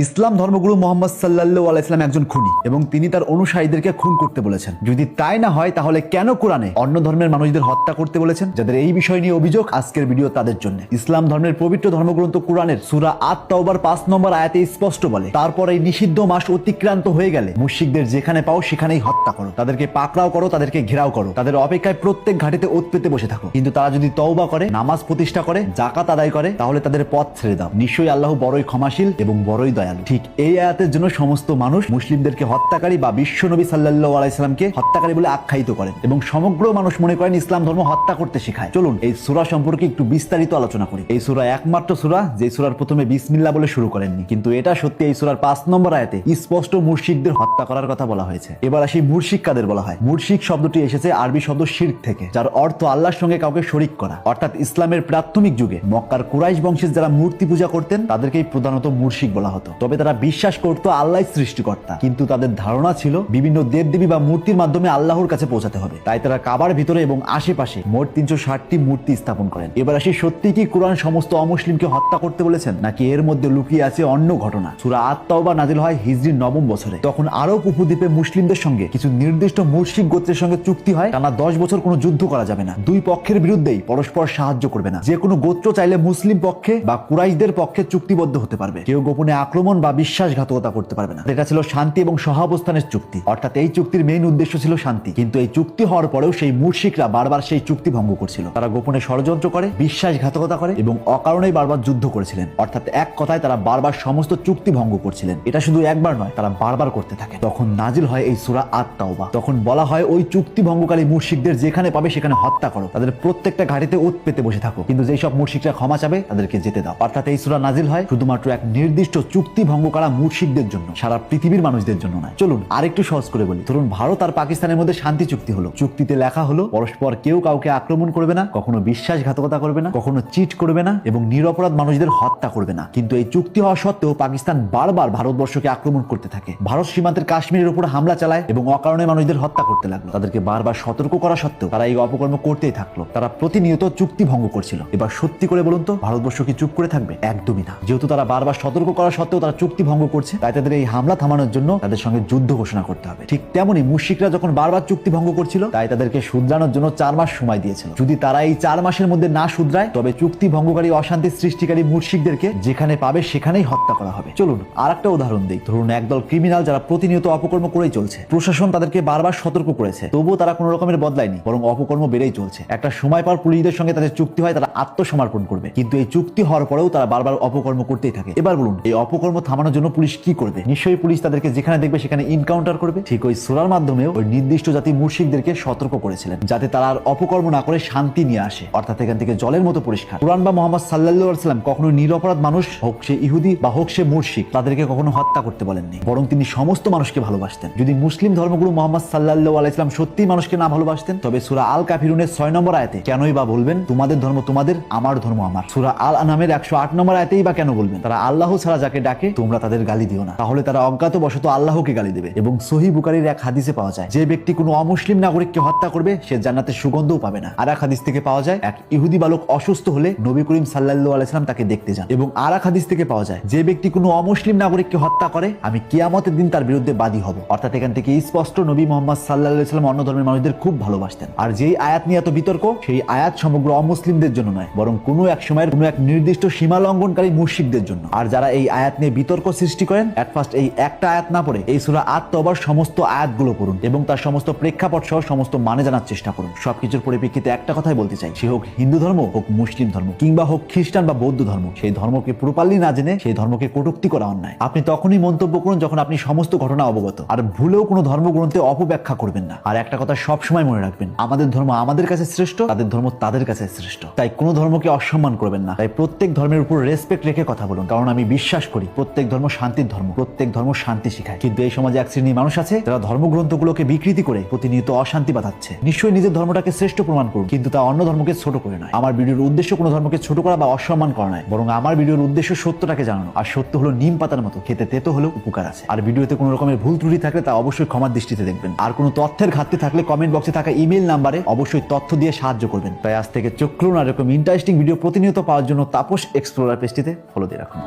ইসলাম ধর্মগুরু মোহাম্মদ সাল্লাল্লাহু আলাইহি ওয়াসাল্লাম একজন খুনি এবং তিনি তার অনুসারীদেরকে খুন করতে বলেছেন। যদি তাই না হয় তাহলে কেন কোরআনে অন্য ধর্মের মানুষদের হত্যা করতে বলেছেন? যাদের এই বিষয় নিয়ে অভিযোগ, আজকের ভিডিও তাদের জন্য। ইসলাম ধর্মের পবিত্র ধর্মগ্রন্থ কোরআনের সূরা আত-তাওবার 5 নম্বর আয়াতে স্পষ্ট বলে, তারপর এই নিষিদ্ধ মাস অতিক্রান্ত হয়ে গেলে মুশরিকদের যেখানে পাও সেখানেই হত্যা করো, তাদেরকে পাকড়াও করো, তাদেরকে ঘেরাও করো, তাদের অপেক্ষায় প্রত্যেক ঘাটিতে ওত পেতে বসে থাকো। কিন্তু তারা যদি তওবা করে, নামাজ প্রতিষ্ঠা করে, যাকাত আদায় করে, তাহলে তাদের পথ ছেড়ে দাও। নিশ্চয়ই আল্লাহ বড়ই ক্ষমাশীল এবং বড়ই দয়ালু। ঠিক এই আয়াতের জন্য সমস্ত মানুষ মুসলিমদেরকে হত্যাকারী বা বিশ্ব নবী সাল্লাল্লাহু আলাইহি সাল্লামকে হত্যাকারী বলে আখ্যায়িত করেন এবং সমগ্র মানুষ মনে করেন ইসলাম ধর্ম হত্যা করতে শেখায়। চলুন এই সূরা সম্পর্কে একটু বিস্তারিত আলোচনা করি। এই সূরা একমাত্র সূরা যে সূরার প্রথমে বিসমিল্লাহ বলে শুরু করেননি, কিন্তু এটা সত্যি এই সূরার 5 নম্বর আয়াতে স্পষ্ট মুশরিকদের হত্যা করার কথা বলা হয়েছে। এবার আসি মুশরিক কাদের বলা হয়। মুশরিক শব্দটি এসেছে আরবি শব্দ শিরক থেকে, যার অর্থ আল্লাহর সঙ্গে কাউকে শরীক করা। অর্থাৎ ইসলামের প্রাথমিক যুগে মক্কার কুরাইশ বংশের যারা মূর্তি পূজা করতেন তাদেরকেই প্রধানত মুশরিক বলা হতো। তবে তারা বিশ্বাস করত আল্লাহ সৃষ্টিকর্তা, কিন্তু তাদের ধারণা ছিল বিভিন্ন দেবদেবী বা মূর্তির মাধ্যমে আল্লাহর কাছে পৌঁছাতে হবে। তাই তারা কাবার ভিতরে এবং আশেপাশে মোট 360টি মূর্তি স্থাপন করেন। এবার আসি, সত্যি কি কোরআন সমস্ত অমুসলিমকে হত্যা করতে বলেছেন, নাকি এর মধ্যে লুকিয়ে আছে অন্য ঘটনা? সূরা আত-তাওবা নাজিল হয় হিজরির 9ম বছরে। তখন আরব উপদ্বীপে মুসলিমদের সঙ্গে কিছু নির্দিষ্ট মুশরিক গোত্রের সঙ্গে চুক্তি হয়, টানা 10 বছর কোনো যুদ্ধ করা যাবে না, দুই পক্ষের বিরুদ্ধেই পরস্পর সাহায্য করবে না। যে কোনো গোত্র চাইলে মুসলিম পক্ষে বা কুরাইশদের পক্ষে চুক্তিবদ্ধ হতে পারবে, কেউ গোপনে আক্রমণ বা বিশ্বাসঘাতকতা করতে পারবে না। এটা ছিল শান্তি এবং সহাবস্থানের চুক্তি, অর্থাৎ এই চুক্তির মেইন উদ্দেশ্য ছিল শান্তি। কিন্তু এই চুক্তি হওয়ার পরেও সেই মুশরিকরা বারবার সেই চুক্তি ভঙ্গ করছিল। তারা গোপনে ষড়যন্ত্র করে, বিশ্বাসঘাতকতা করে এবং অকারণেই বারবার যুদ্ধ করেছিলেন। অর্থাৎ এক কথায় তারা বারবার সমস্ত চুক্তি ভঙ্গ করছিলেন। এটা শুধু একবার নয়, তারা বারবার করতে থাকে। তখন নাজিল হয় এই সূরা আত-তাওবা। তখন বলা হয় ওই চুক্তি ভঙ্গকারী মুশরিকদের যেখানে পাবে সেখানে হত্যা করো, তাদের প্রত্যেকটা ঘাটিতে ওত পেতে বসে থাকো, কিন্তু যেই সব মুশরিকরা ক্ষমা চাবে তাদেরকে যেতে দাও। অর্থাৎ এই সূরা নাজিল হয় শুধুমাত্র এক নির্দিষ্ট চুক্তি ভঙ্গ করা মুশরিকদের জন্য, সারা পৃথিবীর মানুষদের জন্য নয়। চলুন আরেকটু সহজ করে বলি। ধরুন ভারত আর পাকিস্তানের মধ্যে শান্তি চুক্তি হলো। চুক্তিতে লেখা হলো পরস্পর কেউ কাউকে আক্রমণ করবে না, কখনো বিশ্বাসঘাতকতা করবে না, কখনো চিট করবে না এবং নিরপরাধ মানুষদের হত্যা করবে না। কিন্তু এই চুক্তি হওয়া সত্ত্বেও পাকিস্তান বারবার ভারতবর্ষকে আক্রমণ করতে থাকে। ভারত সীমান্তের কাশ্মীরের উপর হামলা চালায় এবং অকারণে মানুষদের হত্যা করতে লাগলো। তাদেরকে বারবার সতর্ক করা সত্ত্বেও তারা এই অপকর্ম করতেই থাকলো। তারা প্রতিনিয়ত চুক্তি ভঙ্গ করছিল। এবার সত্যি করে বলুন তো, ভারতবর্ষ কি চুপ করে থাকবে? একদমই না। যেহেতু তারা বারবার সতর্ক করা সত্ত্বেও তারা চুক্তি ভঙ্গ করছে, তাই তাদের এই হামলা থামানোর জন্য তাদের সঙ্গে যুদ্ধ ঘোষণা করতে হবে। ঠিক তেমনি মুশরিকরা যখন বারবার চুক্তি ভঙ্গ করছিল, তাই তাদেরকে শুধরানোর জন্য 4 মাস সময় দিয়েছিল। যদি তারা এই 4 মাসের মধ্যে না শুধরায়, তবে চুক্তি ভঙ্গকারী, অশান্তি সৃষ্টিকারী মুশরিকদেরকে যেখানে পাবে সেখানেই হত্যা করা হবে। চলুন আর একটা উদাহরণ দিই। ধরুন একদল ক্রিমিনাল যারা প্রতিনিয়ত অপকর্ম করেই চলছে। প্রশাসন তাদেরকে বারবার সতর্ক করেছে, তবুও তারা কোনো রকমের বদলায়নি, বরং অপকর্ম বেড়েই চলছে। একটা সময় পর পুলিশদের সঙ্গে তাদের চুক্তি হয়, তারা আত্মসমর্পণ করবে, কিন্তু এই চুক্তি হওয়ার পরেও তারা বারবার অপকর্ম করতেই থাকে। এবার বলুন এই অপকর্ম থামানোর জন্য পুলিশ কি করবে? নিশ্চয়ই পুলিশ তাদেরকে যেখানে দেখবে সেখানে ইনকাউন্টার করবে। ঠিক ওই সূরার মাধ্যমেও ওই নির্দিষ্ট জাতি মুশরিকদেরকে সতর্ক করেছিলেন, যাতে তারা আর অপকর্ম না করে শান্তি নিয়ে আসে। অর্থাৎ এখান থেকে জলের মতো পরিষ্কার। কুরআন বা মুহাম্মদ সাল্লাল্লাহু আলাইহি ওয়াসাল্লাম কখনো নিরপরাধ মানুষ, হোক সে ইহুদি বা হোক সে মুশরিক, তাদেরকে কখনো হত্যা করতে বলেননি, বরং তিনি সমস্ত মানুষকে ভালোবাসতেন। যদি মুসলিম ধর্মগুরু মুহাম্মদ সাল্লাল্লাহু আলাইহি ওয়াসাল্লাম সত্যিই মানুষকে না ভালোবাসতেন, তবে সূরা আল কাফিরুনের 6 নম্বর আয়াতে কেনই বা বলবেন তোমাদের ধর্ম তোমাদের, আমার ধর্ম আমার? সূরা আল আনআমের 108 নম্বর আয়াতেই বা কেন বলবেন তারা আল্লাহ ছাড়া যাকে ডাকে তোমরা তাদের গালি দিও না? তাহলে তারা অজ্ঞাতবশত আল্লাহকে গালি দেবে। এবং সহিহ বুখারীর এক হাদিসে পাওয়া যায়, যে ব্যক্তি কোনো অমুসলিম নাগরিককে হত্যা করবে সে জান্নাতের সুগন্ধও পাবে না। আর এক হাদিস থেকে পাওয়া যায়, এক ইহুদি বালক অসুস্থ হলে নবী করিম সাল্লাল্লাহু আলাইহি ওয়াসাল্লাম তাকে দেখতে যান। এবং আর এক হাদিস থেকে পাওয়া যায়, যে ব্যক্তি কোনো অমুসলিম নাগরিককে হত্যা করে আমি কিয়ামতের দিন তার বিরুদ্ধে বাদী হব। অর্থাৎ এখান থেকে স্পষ্ট নবী মুহাম্মদ সাল্লাল্লাহু আলাইহি ওয়াসাল্লাম অন্য ধর্মের মানুষদের খুব ভালোবাসতেন। আর যেই আয়াত নিয়ে এত বিতর্ক, সেই আয়াত সমগ্র অমুসলিমদের জন্য নয়, বরং কোনো এক সময়ের কোনো এক নির্দিষ্ট সীমা লঙ্ঘনকারী মুশরিকদের জন্য। আর যারা এই আয়াত নিয়ে বিতর্ক সৃষ্টি করেন, এট ফার্স্ট এই একটা আয়াত না পড়ে এই সূরা আত-তাওবার সমস্ত আয়াতগুলো পড়ুন এবং তার সমস্ত প্রেক্ষাপট সহ সমস্ত মানে জানার চেষ্টা করুন। সবকিছুর পরিপ্রেক্ষিতে একটা কথাই বলতে চাই, সে হোক হিন্দু ধর্ম, হোক মুসলিম ধর্ম, কিংবা হোক খ্রিস্টান বা বৌদ্ধ ধর্ম, সেই ধর্মকে প্রপারলি না জেনে সেই ধর্মকে কটূক্তি করা অন্যায়। আপনি তখনই মন্তব্য করুন যখন আপনি সমস্ত ঘটনা অবগত। আর ভুলেও কোনো ধর্মগ্রন্থে অপব্যাখ্যা করবেন না। আর একটা কথা সবসময় মনে রাখবেন, আমাদের ধর্ম আমাদের কাছে শ্রেষ্ঠ, তাদের ধর্ম তাদের কাছে শ্রেষ্ঠ। তাই কোনো ধর্মকে অসম্মান করবেন না। তাই প্রত্যেক ধর্মের উপর রেসপেক্ট রেখে কথা বলুন, কারণ আমি বিশ্বাস করি প্রত্যেক ধর্ম শান্তির ধর্ম, প্রত্যেক ধর্ম শান্তি শেখায়। কিন্তু এই সমাজে এক শ্রেণীর মানুষ আছে যারা ধর্মগ্রন্থগুলোকে বিকৃতি করে প্রতিনিয়ত অশান্তি বাঁধাচ্ছে। নিশ্চয়ই নিজের ধর্মটাকে শ্রেষ্ঠ প্রমাণ করুন, কিন্তু তা অন্য ধর্মকে ছোট করে নয়। আমার ভিডিওর উদ্দেশ্য কোনো ধর্মকে ছোট করা বা অসম্মান করা নয়, বরং আমার ভিডিওর উদ্দেশ্য সত্যটাকে জানানো। আর সত্য হলো নিম পাতার মতো, খেতে তেতো হলেও উপকার আছে। আর ভিডিওতে কোনো রকমের ভুল ত্রুটি থাকলে তা অবশ্যই ক্ষমার দৃষ্টিতে দেখবেন। আর কোনো তথ্যের ঘাটতি থাকলে কমেন্ট বক্সে থাকা ইমেল নাম্বারে অবশ্যই তথ্য দিয়ে সাহায্য করবেন। তাই আজ থেকে চোখ খুলুন আর এরকম ইন্টারেস্টিং ভিডিও প্রতিনিয়ত পাওয়ার জন্য তাপস এক্সপ্লোরার পেজটিতে ফলো দিয়ে রাখুন।